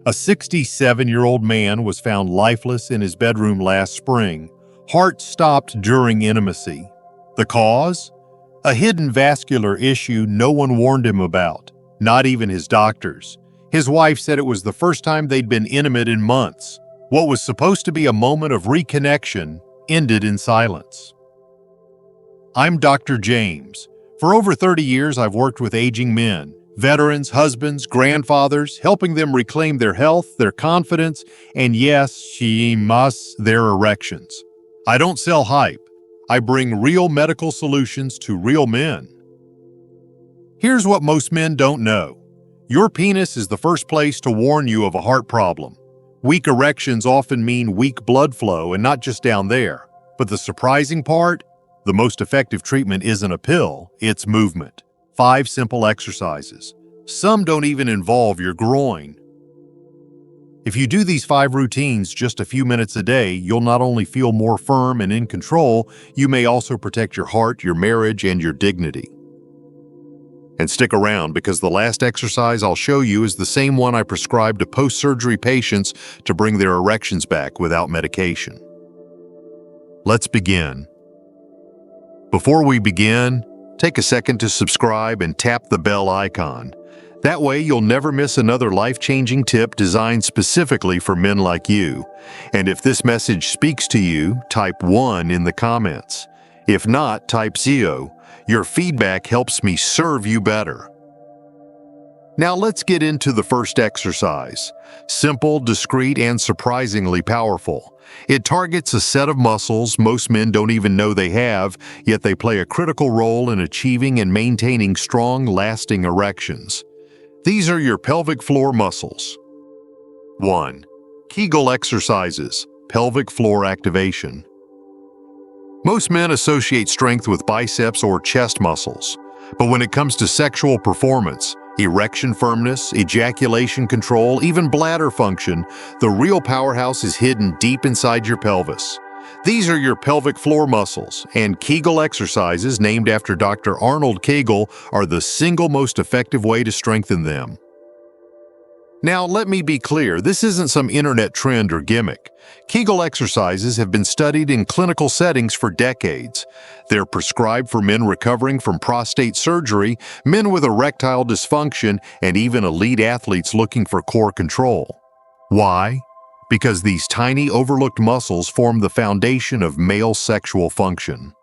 A 67-year-old man was found lifeless in his bedroom last spring. Heart stopped during intimacy. The cause? A hidden vascular issue no one warned him about, not even his doctors. His wife said it was the first time they'd been intimate in months. What was supposed to be a moment of reconnection ended in silence. I'm Dr. James. For over 30 years, I've worked with aging men, veterans, husbands, grandfathers, helping them reclaim their health, their confidence, and yes, their erections. I don't sell hype. I bring real medical solutions to real men. Here's what most men don't know. Your penis is the first place to warn you of a heart problem. Weak erections often mean weak blood flow, and not just down there. But the surprising part? The most effective treatment isn't a pill, it's movement. 5 simple exercises. Some don't even involve your groin. If you do these 5 routines just a few minutes a day, you'll not only feel more firm and in control, you may also protect your heart, your marriage, and your dignity. And stick around, because the last exercise I'll show you is the same one I prescribe to post-surgery patients to bring their erections back without medication. Let's begin. Before we begin, take a second to subscribe and tap the bell icon. That way you'll never miss another life-changing tip designed specifically for men like you. And if this message speaks to you, type 1 in the comments. If not, type 0. Your feedback helps me serve you better. Now let's get into the first exercise. Simple, discreet, and surprisingly powerful. It targets a set of muscles most men don't even know they have, yet they play a critical role in achieving and maintaining strong, lasting erections. These are your pelvic floor muscles. 1. Kegel Exercises, pelvic floor activation. Most men associate strength with biceps or chest muscles, but when it comes to sexual performance, erection firmness, ejaculation control, even bladder function, the real powerhouse is hidden deep inside your pelvis. These are your pelvic floor muscles, and Kegel exercises, named after Dr. Arnold Kegel, are the single most effective way to strengthen them. Now, let me be clear, this isn't some internet trend or gimmick. Kegel exercises have been studied in clinical settings for decades. They're prescribed for men recovering from prostate surgery, men with erectile dysfunction, and even elite athletes looking for core control. Why? Because these tiny, overlooked muscles form the foundation of male sexual function.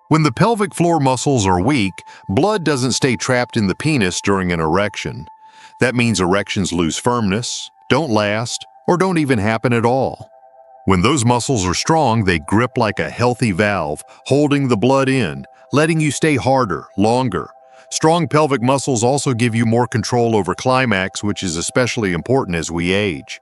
When the pelvic floor muscles are weak, blood doesn't stay trapped in the penis during an erection. That means erections lose firmness, don't last, or don't even happen at all. When those muscles are strong, they grip like a healthy valve, holding the blood in, letting you stay harder, longer. Strong pelvic muscles also give you more control over climax, which is especially important as we age.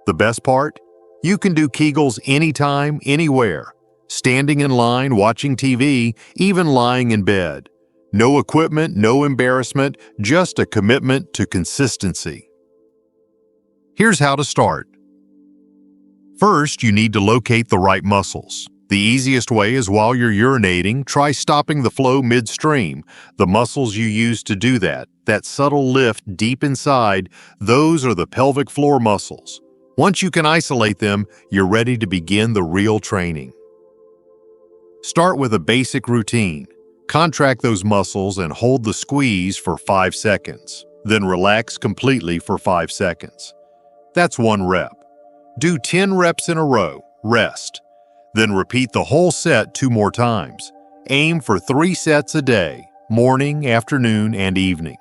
The best part? You can do Kegels anytime, anywhere. Standing in line, watching TV, even lying in bed. No equipment, no embarrassment, just a commitment to consistency. Here's how to start. First, you need to locate the right muscles. The easiest way is while you're urinating, try stopping the flow midstream. The muscles you use to do that subtle lift deep inside, those are the pelvic floor muscles. Once you can isolate them, you're ready to begin the real training. Start with a basic routine. Contract those muscles and hold the squeeze for 5 seconds. Then relax completely for 5 seconds. That's 1 rep. Do 10 reps in a row, rest. Then repeat the whole set 2 more times. Aim for 3 sets a day, morning, afternoon, and evening.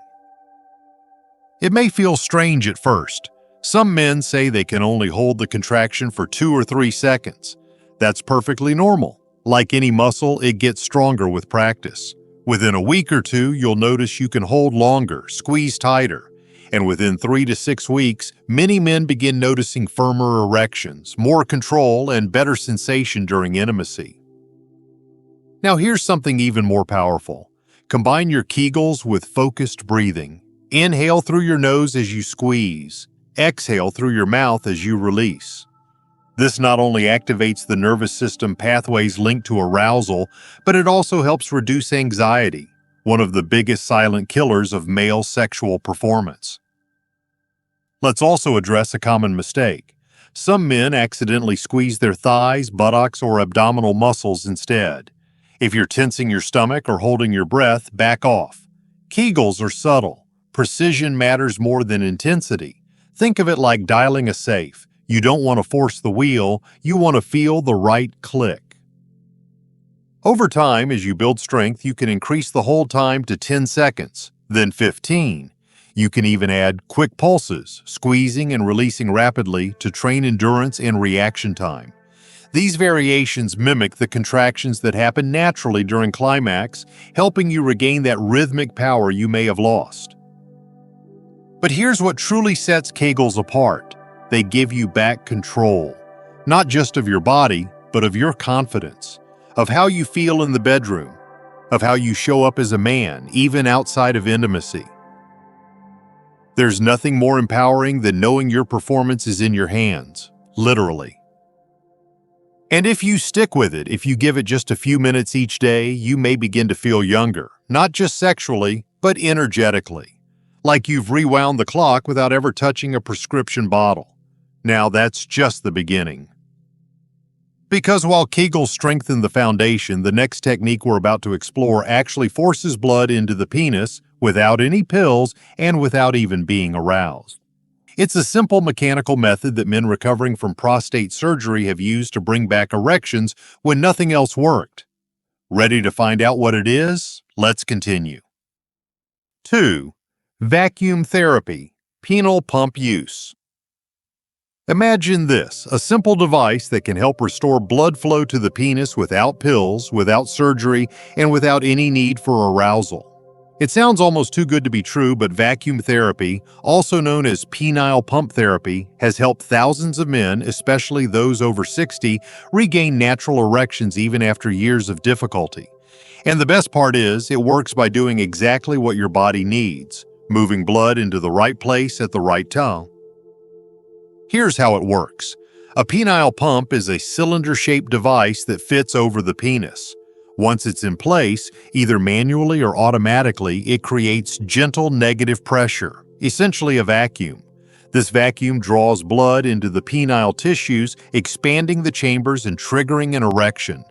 It may feel strange at first. Some men say they can only hold the contraction for 2 or 3 seconds. That's perfectly normal. Like any muscle, it gets stronger with practice. Within a week or 2, you'll notice you can hold longer, squeeze tighter. And within 3 to 6 weeks, many men begin noticing firmer erections, more control, and better sensation during intimacy. Now here's something even more powerful. Combine your Kegels with focused breathing. Inhale through your nose as you squeeze. Exhale through your mouth as you release. This not only activates the nervous system pathways linked to arousal, but it also helps reduce anxiety, one of the biggest silent killers of male sexual performance. Let's also address a common mistake. Some men accidentally squeeze their thighs, buttocks, or abdominal muscles instead. If you're tensing your stomach or holding your breath, back off. Kegels are subtle. Precision matters more than intensity. Think of it like dialing a safe. You don't want to force the wheel, you want to feel the right click. Over time, as you build strength, you can increase the hold time to 10 seconds, then 15. You can even add quick pulses, squeezing and releasing rapidly to train endurance and reaction time. These variations mimic the contractions that happen naturally during climax, helping you regain that rhythmic power you may have lost. But here's what truly sets Kegels apart. They give you back control, not just of your body, but of your confidence, of how you feel in the bedroom, of how you show up as a man, even outside of intimacy. There's nothing more empowering than knowing your performance is in your hands, literally. And if you stick with it, if you give it just a few minutes each day, you may begin to feel younger, not just sexually, but energetically. Like you've rewound the clock without ever touching a prescription bottle. Now that's just the beginning. Because while Kegels strengthen the foundation, the next technique we're about to explore actually forces blood into the penis without any pills and without even being aroused. It's a simple mechanical method that men recovering from prostate surgery have used to bring back erections when nothing else worked. Ready to find out what it is? Let's continue. 2. Vacuum therapy, penile pump use. Imagine this, a simple device that can help restore blood flow to the penis without pills, without surgery, and without any need for arousal. It sounds almost too good to be true, but vacuum therapy, also known as penile pump therapy, has helped thousands of men, especially those over 60, regain natural erections even after years of difficulty. And the best part is, it works by doing exactly what your body needs, moving blood into the right place at the right time. Here's how it works. A penile pump is a cylinder-shaped device that fits over the penis. Once it's in place, either manually or automatically, it creates gentle negative pressure, essentially a vacuum. This vacuum draws blood into the penile tissues, expanding the chambers and triggering an erection.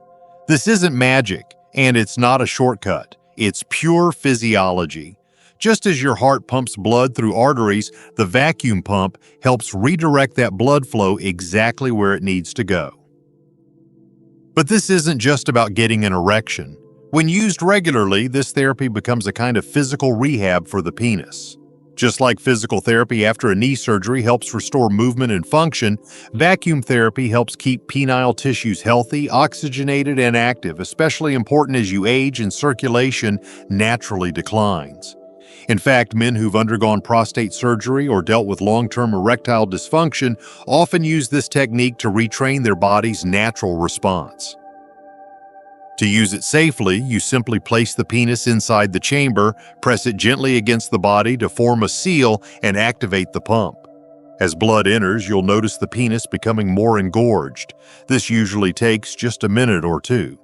This isn't magic, and it's not a shortcut. It's pure physiology. Just as your heart pumps blood through arteries, the vacuum pump helps redirect that blood flow exactly where it needs to go. But this isn't just about getting an erection. When used regularly, this therapy becomes a kind of physical rehab for the penis. Just like physical therapy after a knee surgery helps restore movement and function, vacuum therapy helps keep penile tissues healthy, oxygenated, and active, especially important as you age and circulation naturally declines. In fact, men who've undergone prostate surgery or dealt with long-term erectile dysfunction often use this technique to retrain their body's natural response. To use it safely, you simply place the penis inside the chamber, press it gently against the body to form a seal, and activate the pump. As blood enters, you'll notice the penis becoming more engorged. This usually takes just a minute or two.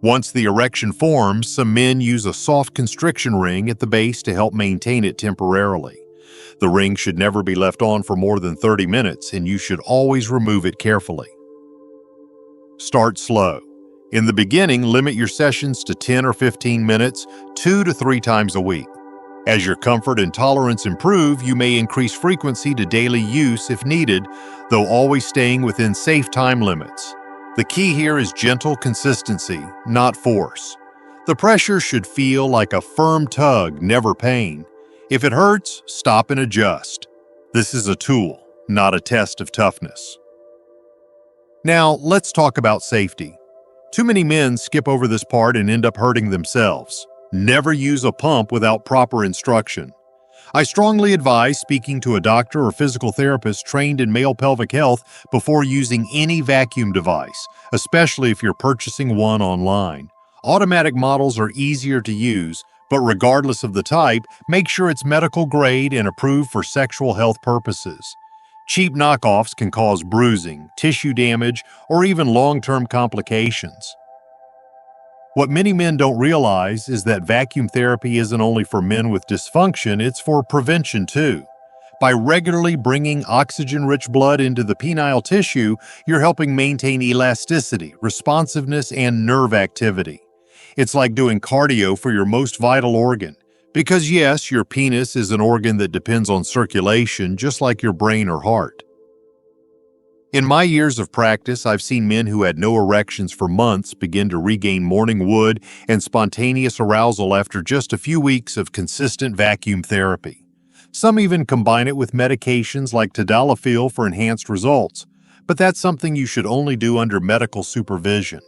Once the erection forms, some men use a soft constriction ring at the base to help maintain it temporarily. The ring should never be left on for more than 30 minutes, and you should always remove it carefully. Start slow. In the beginning, limit your sessions to 10 or 15 minutes, 2 to 3 times a week. As your comfort and tolerance improve, you may increase frequency to daily use if needed, though always staying within safe time limits. The key here is gentle consistency, not force. The pressure should feel like a firm tug, never pain. If it hurts, stop and adjust. This is a tool, not a test of toughness. Now, let's talk about safety. Too many men skip over this part and end up hurting themselves. Never use a pump without proper instruction. I strongly advise speaking to a doctor or physical therapist trained in male pelvic health before using any vacuum device, especially if you're purchasing one online. Automatic models are easier to use, but regardless of the type, make sure it's medical grade and approved for sexual health purposes. Cheap knockoffs can cause bruising, tissue damage, or even long-term complications. What many men don't realize is that vacuum therapy isn't only for men with dysfunction, it's for prevention too. By regularly bringing oxygen-rich blood into the penile tissue, you're helping maintain elasticity, responsiveness, and nerve activity. It's like doing cardio for your most vital organ. Because yes, your penis is an organ that depends on circulation, just like your brain or heart. In my years of practice, I've seen men who had no erections for months begin to regain morning wood and spontaneous arousal after just a few weeks of consistent vacuum therapy. Some even combine it with medications like tadalafil for enhanced results, but that's something you should only do under medical supervision.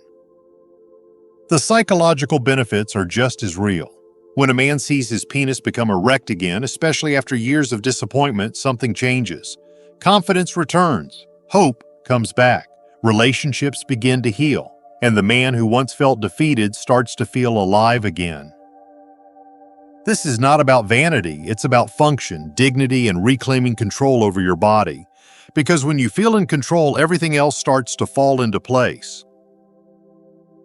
The psychological benefits are just as real. When a man sees his penis become erect again, especially after years of disappointment, something changes. Confidence returns. Hope comes back, relationships begin to heal, and the man who once felt defeated starts to feel alive again. This is not about vanity, it's about function, dignity, and reclaiming control over your body. Because when you feel in control, everything else starts to fall into place.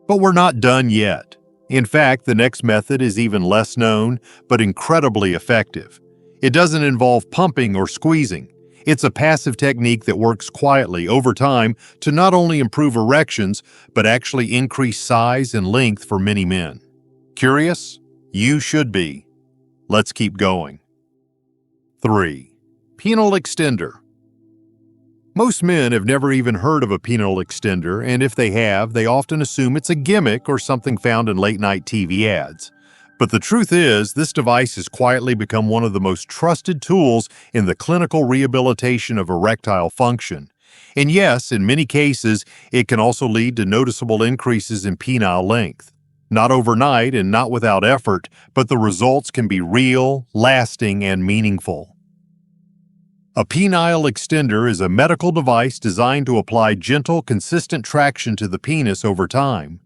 But we're not done yet. In fact, the next method is even less known, but incredibly effective. It doesn't involve pumping or squeezing. It's a passive technique that works quietly over time to not only improve erections, but actually increase size and length for many men. Curious? You should be. Let's keep going. 3. Penile Extender. Most men have never even heard of a penile extender, and if they have, they often assume it's a gimmick or something found in late-night TV ads. But the truth is, this device has quietly become one of the most trusted tools in the clinical rehabilitation of erectile function. And yes, in many cases, it can also lead to noticeable increases in penile length. Not overnight and not without effort, but the results can be real, lasting, and meaningful. A penile extender is a medical device designed to apply gentle, consistent traction to the penis over time.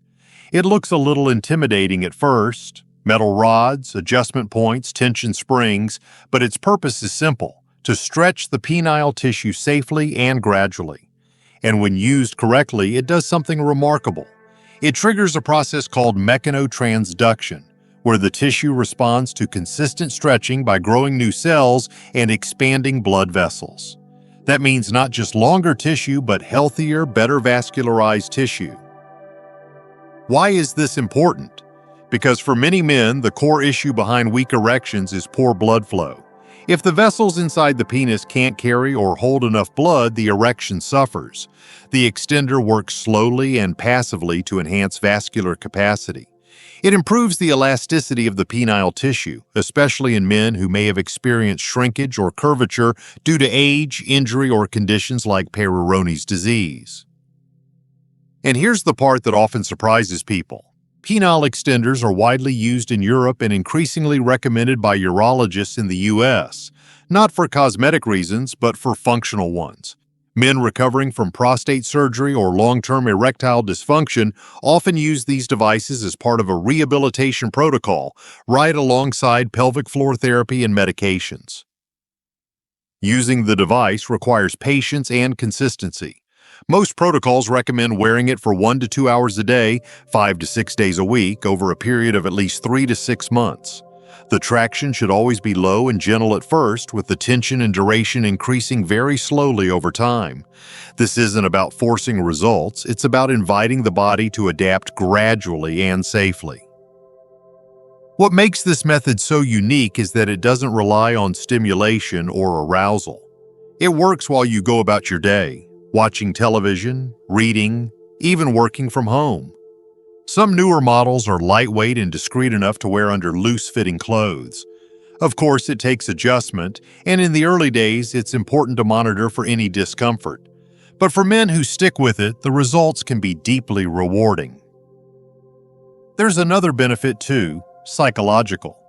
It looks a little intimidating at first. Metal rods, adjustment points, tension springs, but its purpose is simple: to stretch the penile tissue safely and gradually. And when used correctly, it does something remarkable. It triggers a process called mechanotransduction, where the tissue responds to consistent stretching by growing new cells and expanding blood vessels. That means not just longer tissue, but healthier, better vascularized tissue. Why is this important? Because for many men, the core issue behind weak erections is poor blood flow. If the vessels inside the penis can't carry or hold enough blood, the erection suffers. The extender works slowly and passively to enhance vascular capacity. It improves the elasticity of the penile tissue, especially in men who may have experienced shrinkage or curvature due to age, injury, or conditions like Peyronie's disease. And here's the part that often surprises people. Penile extenders are widely used in Europe and increasingly recommended by urologists in the U.S., not for cosmetic reasons, but for functional ones. Men recovering from prostate surgery or long-term erectile dysfunction often use these devices as part of a rehabilitation protocol, right alongside pelvic floor therapy and medications. Using the device requires patience and consistency. Most protocols recommend wearing it for 1 to 2 hours a day, 5 to 6 days a week, over a period of at least 3 to 6 months. The traction should always be low and gentle at first, with the tension and duration increasing very slowly over time. This isn't about forcing results, it's about inviting the body to adapt gradually and safely. What makes this method so unique is that it doesn't rely on stimulation or arousal. It works while you go about your day, watching television, reading, even working from home. Some newer models are lightweight and discreet enough to wear under loose-fitting clothes. Of course, it takes adjustment, and in the early days, it's important to monitor for any discomfort. But for men who stick with it, the results can be deeply rewarding. There's another benefit too, psychological.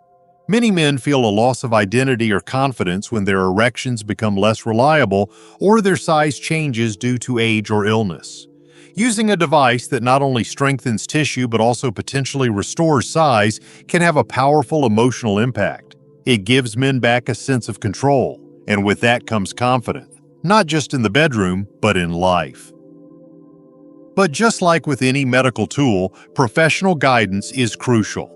Many men feel a loss of identity or confidence when their erections become less reliable or their size changes due to age or illness. Using a device that not only strengthens tissue but also potentially restores size can have a powerful emotional impact. It gives men back a sense of control, and with that comes confidence, not just in the bedroom, but in life. But just like with any medical tool, professional guidance is crucial.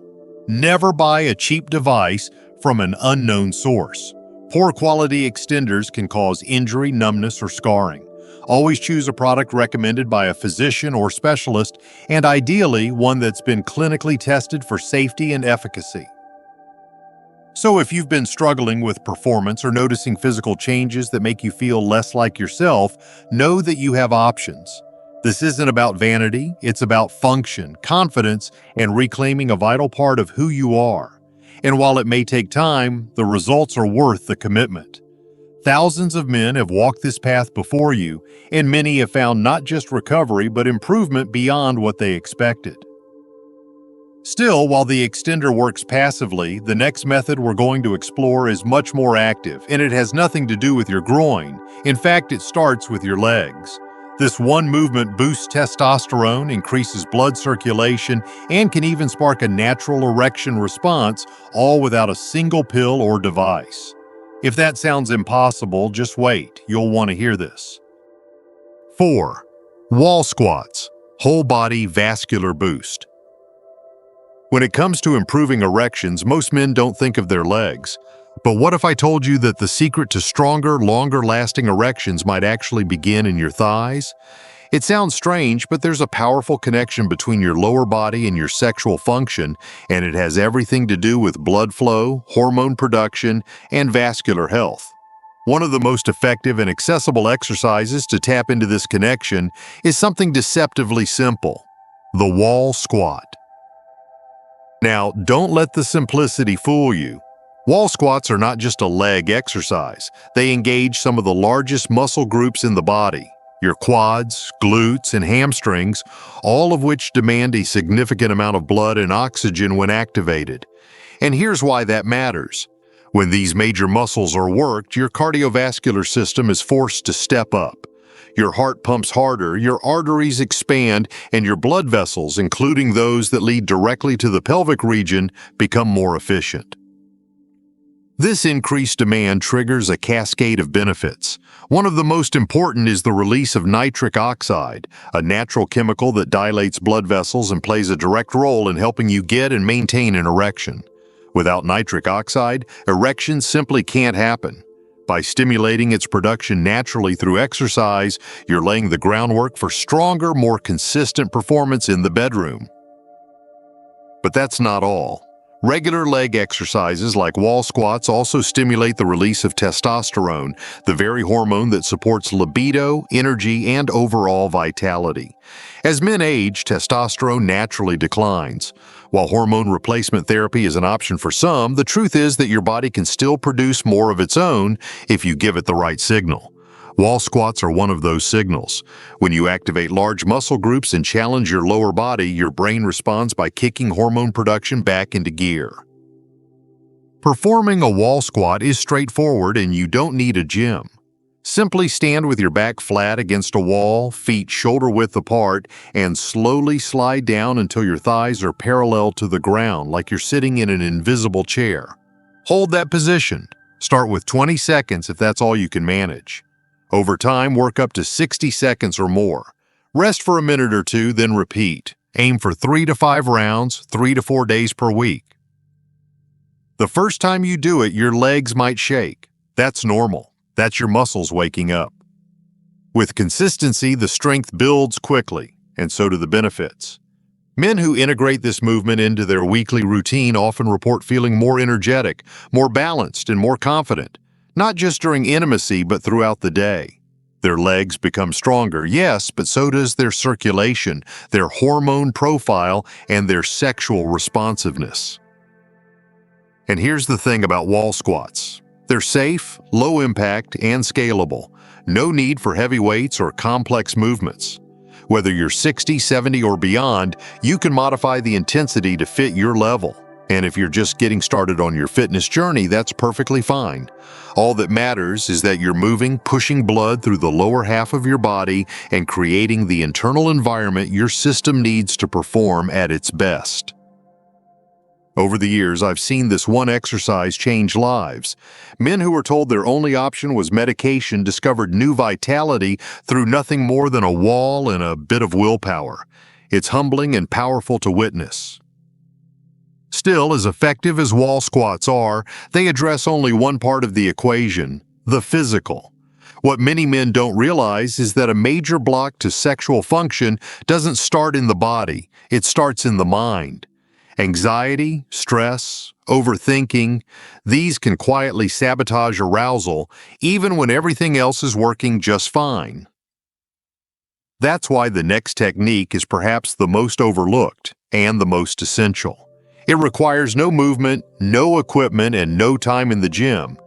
Never buy a cheap device from an unknown source. Poor quality extenders can cause injury, numbness, or scarring. Always choose a product recommended by a physician or specialist, and ideally one that's been clinically tested for safety and efficacy. So if you've been struggling with performance or noticing physical changes that make you feel less like yourself, know that you have options. This isn't about vanity, it's about function, confidence, and reclaiming a vital part of who you are. And while it may take time, the results are worth the commitment. Thousands of men have walked this path before you, and many have found not just recovery but improvement beyond what they expected. Still, while the extender works passively, the next method we're going to explore is much more active, and it has nothing to do with your groin. In fact, it starts with your legs. This one movement boosts testosterone, increases blood circulation, and can even spark a natural erection response, all without a single pill or device. If that sounds impossible, just wait. You'll want to hear this. 4. Wall squats, whole body vascular boost. When it comes to improving erections, most men don't think of their legs. But what if I told you that the secret to stronger, longer-lasting erections might actually begin in your thighs? It sounds strange, but there's a powerful connection between your lower body and your sexual function, and it has everything to do with blood flow, hormone production, and vascular health. One of the most effective and accessible exercises to tap into this connection is something deceptively simple: the wall squat. Now, don't let the simplicity fool you. Wall squats are not just a leg exercise. They engage some of the largest muscle groups in the body: your quads, glutes, and hamstrings, all of which demand a significant amount of blood and oxygen when activated. And here's why that matters. When these major muscles are worked, your cardiovascular system is forced to step up. Your heart pumps harder, your arteries expand, and your blood vessels, including those that lead directly to the pelvic region, become more efficient. This increased demand triggers a cascade of benefits. One of the most important is the release of nitric oxide, a natural chemical that dilates blood vessels and plays a direct role in helping you get and maintain an erection. Without nitric oxide, erections simply can't happen. By stimulating its production naturally through exercise, you're laying the groundwork for stronger, more consistent performance in the bedroom. But that's not all. Regular leg exercises like wall squats also stimulate the release of testosterone, the very hormone that supports libido, energy, and overall vitality. As men age, testosterone naturally declines. While hormone replacement therapy is an option for some, the truth is that your body can still produce more of its own if you give it the right signal. Wall squats are one of those signals. When you activate large muscle groups and challenge your lower body, your brain responds by kicking hormone production back into gear. Performing a wall squat is straightforward and you don't need a gym. Simply stand with your back flat against a wall, feet shoulder-width apart, and slowly slide down until your thighs are parallel to the ground, like you're sitting in an invisible chair. Hold that position. Start with 20 seconds if that's all you can manage. Over time, work up to 60 seconds or more. Rest for a minute or two, then repeat. Aim for 3 to 5 rounds, 3 to 4 days per week. The first time you do it, your legs might shake. That's normal. That's your muscles waking up. With consistency, the strength builds quickly, and so do the benefits. Men who integrate this movement into their weekly routine often report feeling more energetic, more balanced, and more confident, not just during intimacy, but throughout the day. Their legs become stronger, yes, but so does their circulation, their hormone profile, and their sexual responsiveness. And here's the thing about wall squats. They're safe, low impact, and scalable. No need for heavy weights or complex movements. Whether you're 60, 70, or beyond, you can modify the intensity to fit your level. And if you're just getting started on your fitness journey, that's perfectly fine. All that matters is that you're moving, pushing blood through the lower half of your body and creating the internal environment your system needs to perform at its best. Over the years, I've seen this one exercise change lives. Men who were told their only option was medication discovered new vitality through nothing more than a wall and a bit of willpower. It's humbling and powerful to witness. Still, as effective as wall squats are, they address only one part of the equation, the physical. What many men don't realize is that a major block to sexual function doesn't start in the body, it starts in the mind. Anxiety, stress, overthinking, these can quietly sabotage arousal even when everything else is working just fine. That's why the next technique is perhaps the most overlooked and the most essential. It requires no movement, no equipment, and no time in the gym.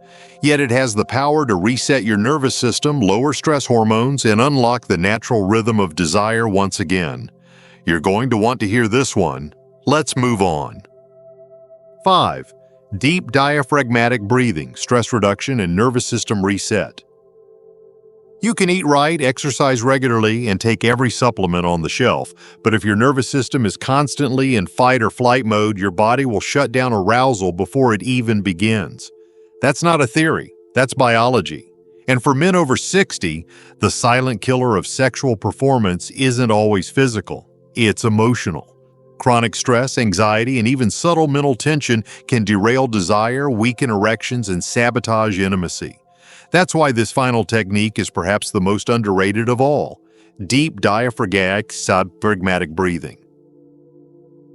Yet it has the power to reset your nervous system, lower stress hormones, and unlock the natural rhythm of desire once again. You're going to want to hear this one. Let's move on. 5. Deep diaphragmatic breathing, stress reduction, and nervous system reset. You can eat right, exercise regularly, and take every supplement on the shelf, but if your nervous system is constantly in fight or flight mode, your body will shut down arousal before it even begins. That's not a theory, that's biology. And for men over 60, the silent killer of sexual performance isn't always physical, it's emotional. Chronic stress, anxiety, and even subtle mental tension can derail desire, weaken erections, and sabotage intimacy. That's why this final technique is perhaps the most underrated of all, deep diaphragmatic breathing.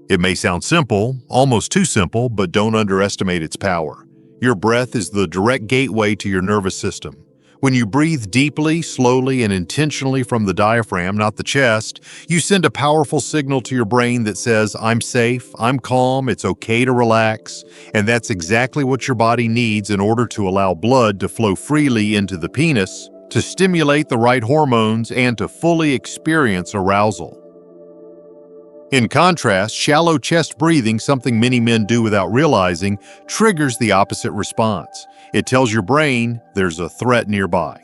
It may sound simple, almost too simple, but don't underestimate its power. Your breath is the direct gateway to your nervous system. When you breathe deeply, slowly, and intentionally from the diaphragm, not the chest, you send a powerful signal to your brain that says, I'm safe, I'm calm, it's okay to relax, and that's exactly what your body needs in order to allow blood to flow freely into the penis, to stimulate the right hormones, and to fully experience arousal. In contrast, shallow chest breathing, something many men do without realizing, triggers the opposite response. It tells your brain there's a threat nearby.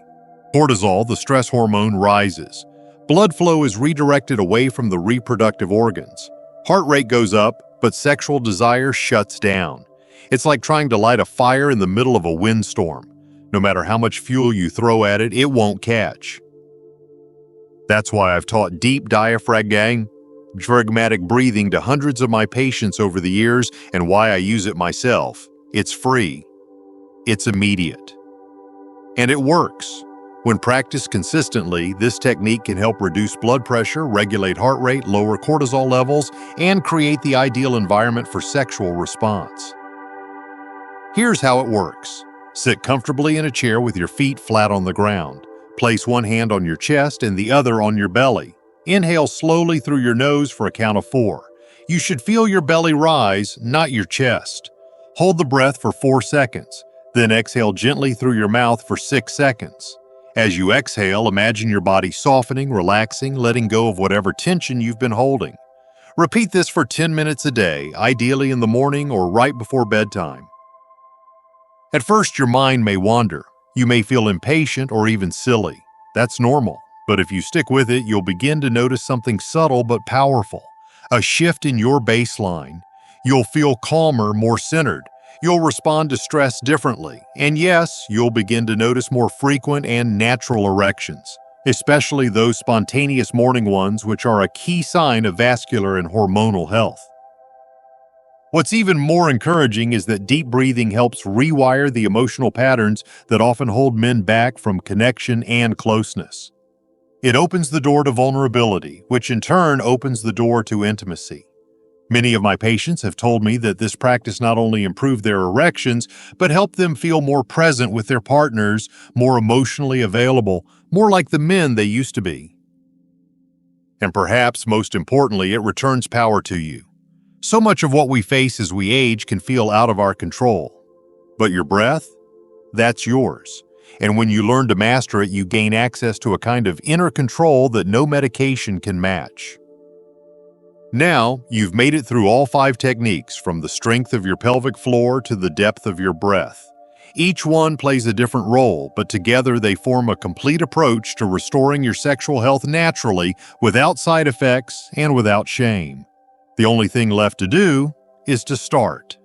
Cortisol, the stress hormone, rises. Blood flow is redirected away from the reproductive organs. Heart rate goes up, but sexual desire shuts down. It's like trying to light a fire in the middle of a windstorm. No matter how much fuel you throw at it, it won't catch. That's why I've taught deep diaphragmatic breathing to hundreds of my patients over the years and why I use it myself. It's free. It's immediate. And it works. When practiced consistently, this technique can help reduce blood pressure, regulate heart rate, lower cortisol levels, and create the ideal environment for sexual response. Here's how it works. Sit comfortably in a chair with your feet flat on the ground. Place one hand on your chest and the other on your belly. Inhale slowly through your nose for a count of 4. You should feel your belly rise, not your chest. Hold the breath for 4 seconds. Then exhale gently through your mouth for 6 seconds. As you exhale, imagine your body softening, relaxing, letting go of whatever tension you've been holding. Repeat this for 10 minutes a day, ideally in the morning or right before bedtime. At first, your mind may wander. You may feel impatient or even silly. That's normal, but if you stick with it, you'll begin to notice something subtle but powerful, a shift in your baseline. You'll feel calmer, more centered. You'll respond to stress differently, and yes, you'll begin to notice more frequent and natural erections, especially those spontaneous morning ones, which are a key sign of vascular and hormonal health. What's even more encouraging is that deep breathing helps rewire the emotional patterns that often hold men back from connection and closeness. It opens the door to vulnerability, which in turn opens the door to intimacy. Many of my patients have told me that this practice not only improved their erections, but helped them feel more present with their partners, more emotionally available, more like the men they used to be. And perhaps most importantly, it returns power to you. So much of what we face as we age can feel out of our control. But your breath? That's yours. And when you learn to master it, you gain access to a kind of inner control that no medication can match. Now, you've made it through all 5 techniques, from the strength of your pelvic floor to the depth of your breath. Each one plays a different role, but together they form a complete approach to restoring your sexual health naturally, without side effects and without shame. The only thing left to do is to start.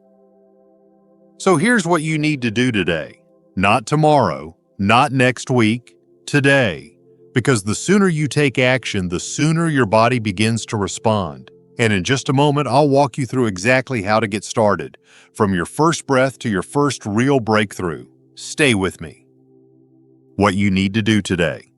So here's what you need to do today. Not tomorrow, not next week, today. Because the sooner you take action, the sooner your body begins to respond. And in just a moment, I'll walk you through exactly how to get started, from your first breath to your first real breakthrough. Stay with me. What you need to do today.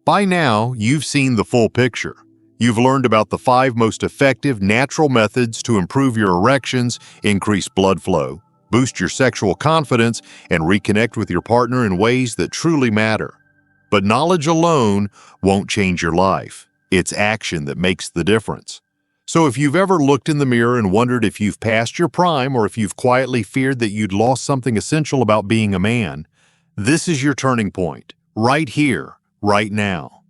By now, you've seen the full picture. You've learned about the 5 most effective natural methods to improve your erections, increase blood flow, boost your sexual confidence, and reconnect with your partner in ways that truly matter. But knowledge alone won't change your life. It's action that makes the difference. So if you've ever looked in the mirror and wondered if you've passed your prime, or if you've quietly feared that you'd lost something essential about being a man, this is your turning point, right here, right now.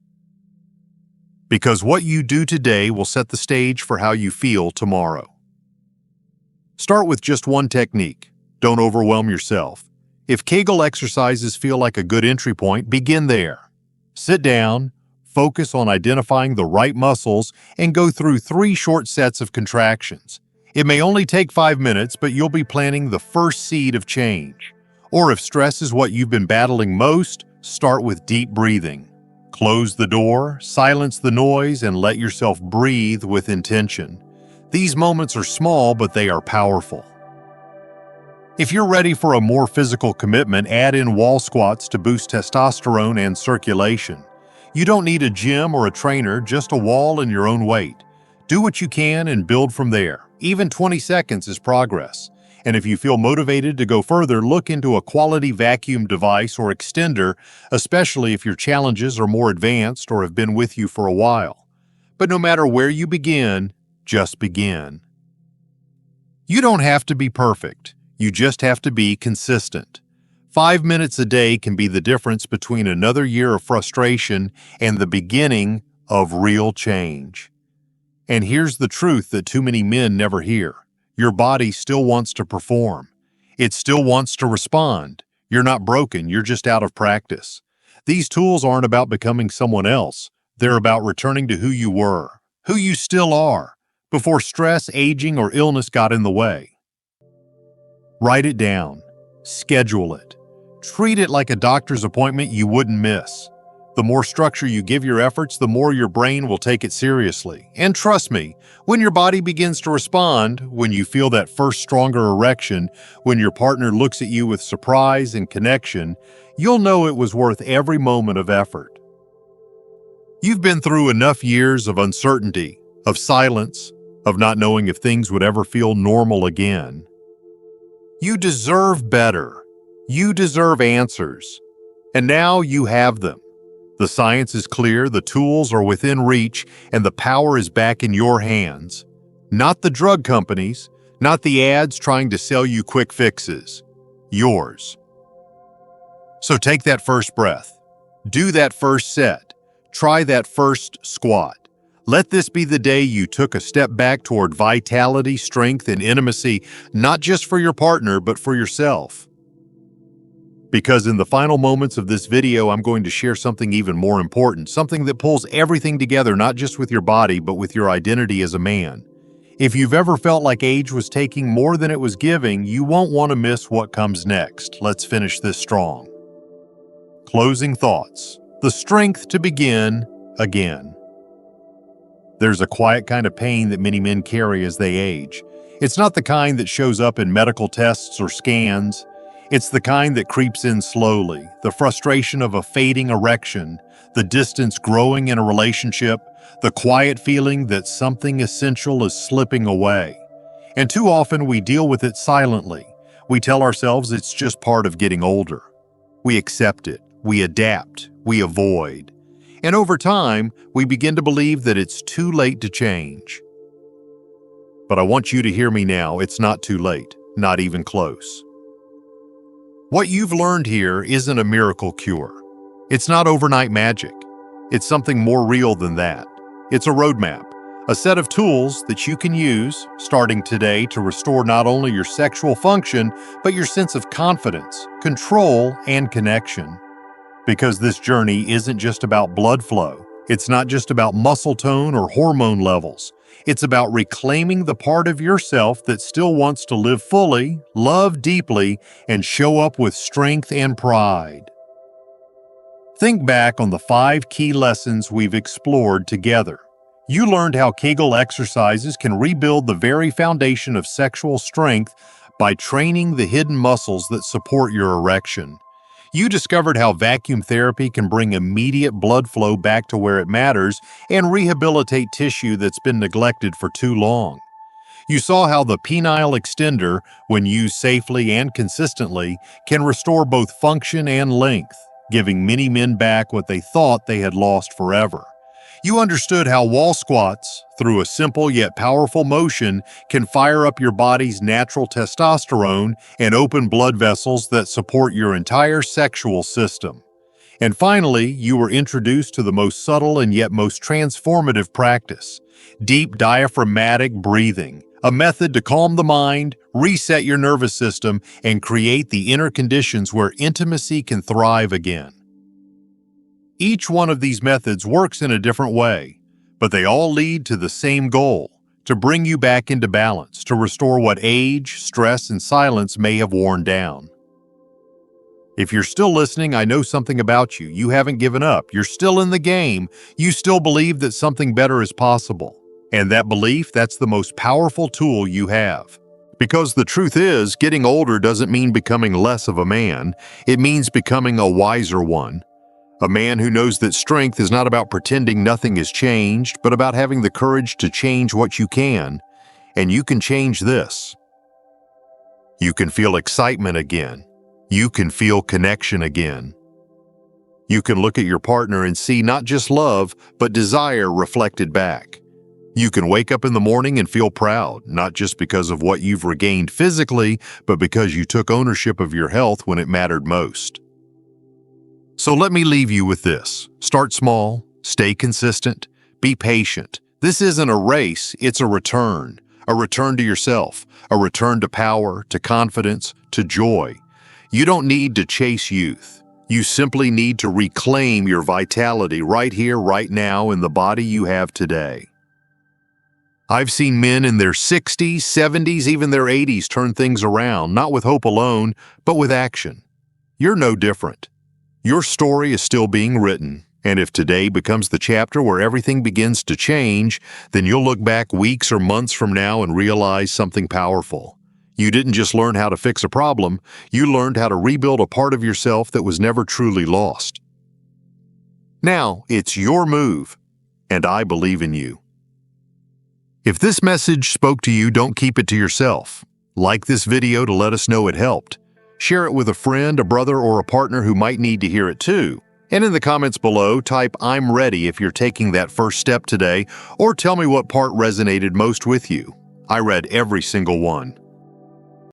Because what you do today will set the stage for how you feel tomorrow. Start with just one technique. Don't overwhelm yourself. If Kegel exercises feel like a good entry point, begin there. Sit down, focus on identifying the right muscles, and go through 3 short sets of contractions. It may only take 5 minutes, but you'll be planting the first seed of change. Or if stress is what you've been battling most, start with deep breathing. Close the door, silence the noise, and let yourself breathe with intention. These moments are small, but they are powerful. If you're ready for a more physical commitment, add in wall squats to boost testosterone and circulation. You don't need a gym or a trainer, just a wall and your own weight. Do what you can and build from there. Even 20 seconds is progress. And if you feel motivated to go further, look into a quality vacuum device or extender, especially if your challenges are more advanced or have been with you for a while. But no matter where you begin, just begin. You don't have to be perfect. You just have to be consistent. 5 minutes a day can be the difference between another year of frustration and the beginning of real change. And here's the truth that too many men never hear. Your body still wants to perform. It still wants to respond. You're not broken, you're just out of practice. These tools aren't about becoming someone else. They're about returning to who you were, who you still are, before stress, aging, or illness got in the way. Write it down. Schedule it. Treat it like a doctor's appointment you wouldn't miss. The more structure you give your efforts, the more your brain will take it seriously. And trust me, when your body begins to respond, when you feel that first stronger erection, when your partner looks at you with surprise and connection, you'll know it was worth every moment of effort. You've been through enough years of uncertainty, of silence, of not knowing if things would ever feel normal again. You deserve better. You deserve answers. And now you have them. The science is clear, the tools are within reach, and the power is back in your hands. Not the drug companies, not the ads trying to sell you quick fixes. Yours. So take that first breath. Do that first set. Try that first squat. Let this be the day you took a step back toward vitality, strength, and intimacy, not just for your partner, but for yourself. Because in the final moments of this video, I'm going to share something even more important, something that pulls everything together, not just with your body, but with your identity as a man. If you've ever felt like age was taking more than it was giving, you won't want to miss what comes next. Let's finish this strong. Closing thoughts. The strength to begin again. There's a quiet kind of pain that many men carry as they age. It's not the kind that shows up in medical tests or scans. It's the kind that creeps in slowly, the frustration of a fading erection, the distance growing in a relationship, the quiet feeling that something essential is slipping away. And too often we deal with it silently. We tell ourselves it's just part of getting older. We accept it, we adapt, we avoid. And over time, we begin to believe that it's too late to change. But I want you to hear me now, it's not too late, not even close. What you've learned here isn't a miracle cure. It's not overnight magic. It's something more real than that. It's a roadmap, a set of tools that you can use starting today to restore not only your sexual function, but your sense of confidence, control, and connection. Because this journey isn't just about blood flow. It's not just about muscle tone or hormone levels. It's about reclaiming the part of yourself that still wants to live fully, love deeply, and show up with strength and pride. Think back on the 5 key lessons we've explored together. You learned how Kegel exercises can rebuild the very foundation of sexual strength by training the hidden muscles that support your erection. You discovered how vacuum therapy can bring immediate blood flow back to where it matters and rehabilitate tissue that's been neglected for too long. You saw how the penile extender, when used safely and consistently, can restore both function and length, giving many men back what they thought they had lost forever. You understood how wall squats, through a simple yet powerful motion, can fire up your body's natural testosterone and open blood vessels that support your entire sexual system. And finally, you were introduced to the most subtle and yet most transformative practice, deep diaphragmatic breathing, a method to calm the mind, reset your nervous system, and create the inner conditions where intimacy can thrive again. Each one of these methods works in a different way, but they all lead to the same goal, to bring you back into balance, to restore what age, stress, and silence may have worn down. If you're still listening, I know something about you. You haven't given up. You're still in the game. You still believe that something better is possible. And that belief, that's the most powerful tool you have. Because the truth is, getting older doesn't mean becoming less of a man. It means becoming a wiser one. A man who knows that strength is not about pretending nothing has changed, but about having the courage to change what you can. And you can change this. You can feel excitement again. You can feel connection again. You can look at your partner and see not just love, but desire reflected back. You can wake up in the morning and feel proud, not just because of what you've regained physically, but because you took ownership of your health when it mattered most. So let me leave you with this. Start small, stay consistent, be patient. This isn't a race, it's a return to yourself, a return to power, to confidence, to joy. You don't need to chase youth. You simply need to reclaim your vitality right here, right now, in the body you have today. I've seen men in their 60s, 70s, even their 80s turn things around, not with hope alone, but with action. You're no different. Your story is still being written, and if today becomes the chapter where everything begins to change, then you'll look back weeks or months from now and realize something powerful. You didn't just learn how to fix a problem, you learned how to rebuild a part of yourself that was never truly lost. Now, it's your move, and I believe in you. If this message spoke to you, don't keep it to yourself. Like this video to let us know it helped. Share it with a friend, a brother, or a partner who might need to hear it too. And in the comments below, type "I'm ready" if you're taking that first step today, or tell me what part resonated most with you. I read every single one.